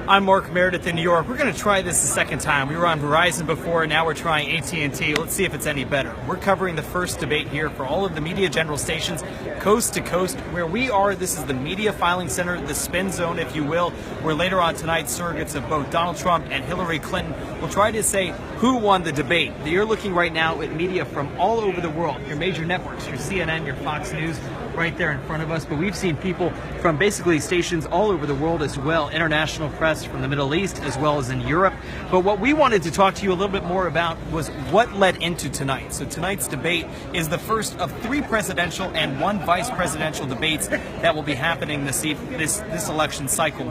I'm Mark Meredith in New York. We're going to try this a second time. We were on Verizon before, and now we're trying AT&T. Let's see if it's any better. We're covering the first debate here for all of the Media General stations, coast to coast. Where we are, this is the Media Filing Center, the spin zone, if you will, where later on tonight, surrogates of both Donald Trump and Hillary Clinton will try to say who won the debate. You're looking right now at media from all over the world, your major networks, your CNN, your Fox News, right there in front of us. But we've seen people from basically stations all over the world as well, international press from the Middle East as well as in Europe. But what we wanted to talk to you a little bit more about was what led into tonight. So tonight's debate is the first of 3 presidential and 1 vice presidential debates that will be happening this election cycle.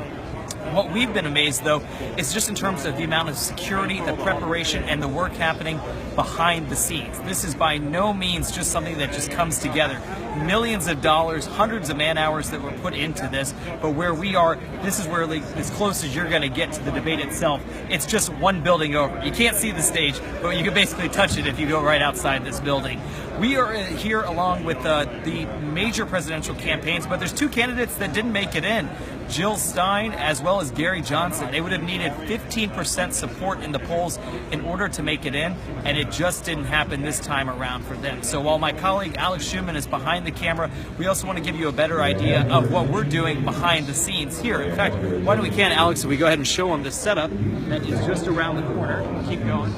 What we've been amazed, though, is just in terms of the amount of security, the preparation, and the work happening behind the scenes. This is by no means just something that just comes together. Millions of dollars, hundreds of man-hours that were put into this, but where we are, this is where, like, as close as you're going to get to the debate itself. It's just one building over. You can't see the stage, but you can basically touch it if you go right outside this building. We are here along with the major presidential campaigns, but there's 2 candidates that didn't make it in. Jill Stein as well as Gary Johnson. They would have needed 15% support in the polls in order to make it in, and it just didn't happen this time around for them. So while my colleague Alex Schuman is behind the camera, we also want to give you a better idea of what we're doing behind the scenes here. In fact, why don't we Alex, if we go ahead and show them the setup that is just around the corner. Keep going.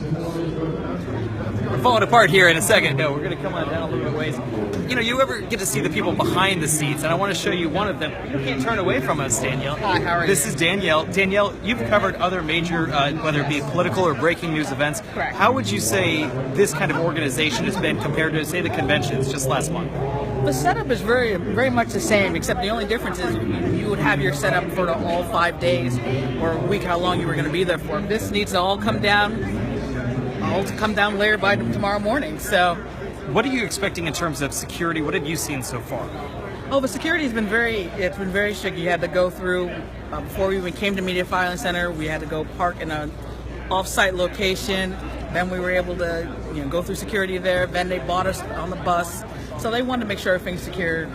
We're falling apart here in a second. No, we're going to come on down a little bit ways. You know, you ever get to see the people behind the scenes, and I want to show you one of them. You can't turn away from us, Danielle. Hi, how are you? This is Danielle. Danielle, you've covered other major, whether it be political or breaking news events. Correct. How would you say this kind of organization has been compared to, say, the conventions just last month? The setup is very, very much the same, except the only difference is you would have your setup for all 5 days or a week, how long you were going to be there for. This needs to all come down later by tomorrow morning. So, what are you expecting in terms of security? What have you seen so far? the security has been very strict. You had to go through, before we even came to Media Filing Center, we had to go park in an off-site location. Then we were able to go through security there. Then they bought us on the bus. So they wanted to make sure everything's secure.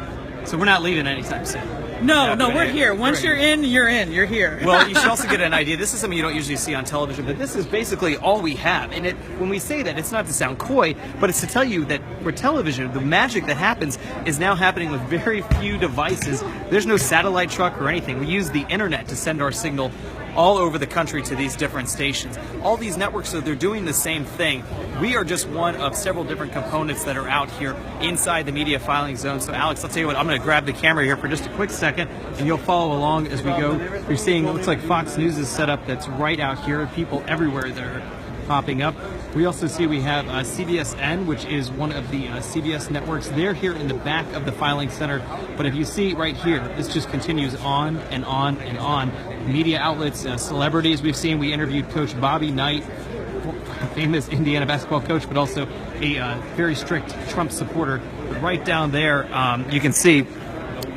So we're not leaving anytime soon. No, we're here. Once you're in, you're in. You're here. Well, you should also get an idea. This is something you don't usually see on television, but this is basically all we have. And when we say that, it's not to sound coy, but it's to tell you that for television, the magic that happens is now happening with very few devices. There's no satellite truck or anything. We use the internet to send our signal all over the country to these different stations. All these networks, so they're doing the same thing. We are just one of several different components that are out here inside the media filing zone. So Alex, I'll tell you what, I'm going to grab the camera here for just a quick second, and you'll follow along as we go. You're seeing what looks like Fox News' setup that's right out here. People everywhere that are popping up. We also see we have CBSN, which is one of the CBS networks. They're here in the back of the filing center. But if you see right here, this just continues on and on and on. Media outlets, celebrities we've seen. We interviewed Coach Bobby Knight, famous Indiana basketball coach, but also a very strict Trump supporter. But right down there, you can see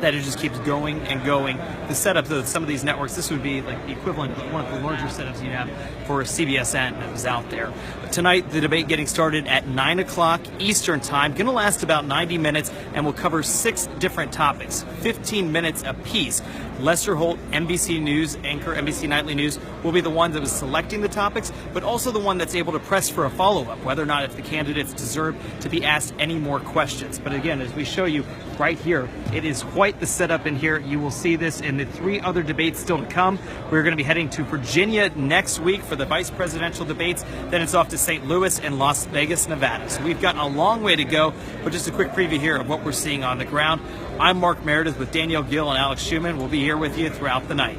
that it just keeps going and going. The setup of some of these networks, this would be like the equivalent of one of the larger setups you have for CBSN that was out there. But tonight, the debate getting started at 9 o'clock Eastern time, going to last about 90 minutes, and we'll cover 6 different topics, 15 minutes apiece. Lester Holt, NBC News anchor, NBC Nightly News, will be the one that was selecting the topics, but also the one that's able to press for a follow-up, whether or not if the candidates deserve to be asked any more questions. But again, as we show you right here, it is quite the setup in here. You will see this in the 3 other debates still to come. We're going to be heading to Virginia next week for the vice presidential debates. Then it's off to St. Louis and Las Vegas, Nevada. So we've got a long way to go, but just a quick preview here of what we're seeing on the ground. I'm Mark Meredith with Danielle Gill and Alex Schuman. We'll be here with you throughout the night.